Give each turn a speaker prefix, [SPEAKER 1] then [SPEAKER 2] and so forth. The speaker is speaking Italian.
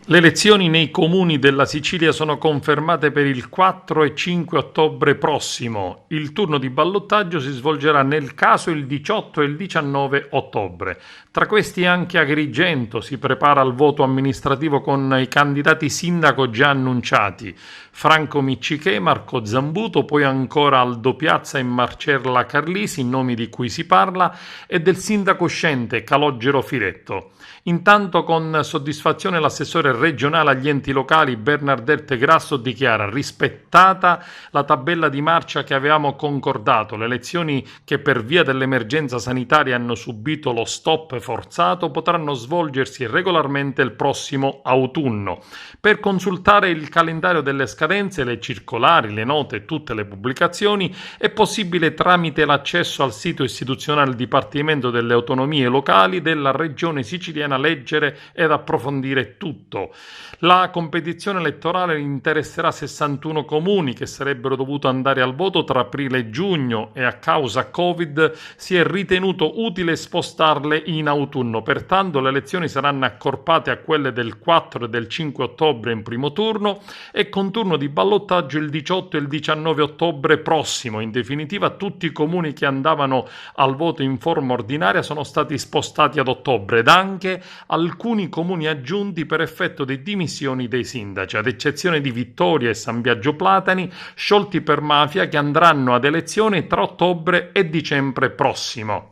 [SPEAKER 1] Le elezioni nei comuni della Sicilia sono confermate per il 4 e 5 ottobre prossimo. Il turno di ballottaggio si svolgerà nel caso il 18 e il 19 ottobre. Tra questi anche Agrigento si prepara al voto amministrativo con i candidati sindaco già annunciati. Franco Miccichè, Marco Zambuto, poi ancora Aldo Piazza e Marcella Carlisi, nomi di cui si parla, e del sindaco uscente Calogero Firetto. Intanto con soddisfazione l'assessore regionale agli enti locali Bernardette Grasso dichiara rispettata la tabella di marcia che avevamo concordato. Le elezioni che per via dell'emergenza sanitaria hanno subito lo stop forzato potranno svolgersi regolarmente il prossimo autunno. Per consultare il calendario delle scadenze, le circolari, le note e tutte le pubblicazioni è possibile tramite l'accesso al sito istituzionale del Dipartimento delle Autonomie Locali della Regione Siciliana leggere ed approfondire tutto. La competizione elettorale interesserà 61 comuni che sarebbero dovuti andare al voto tra aprile e giugno e a causa Covid si è ritenuto utile spostarle in autunno. Pertanto le elezioni saranno accorpate a quelle del 4 e del 5 ottobre in primo turno e con turno di ballottaggio il 18 e il 19 ottobre prossimo. In definitiva, tutti i comuni che andavano al voto in forma ordinaria sono stati spostati ad ottobre ed anche alcuni comuni aggiunti per effetto di dimissioni dei sindaci, ad eccezione di Vittoria e San Biagio Platani, sciolti per mafia, che andranno ad elezioni tra ottobre e dicembre prossimo.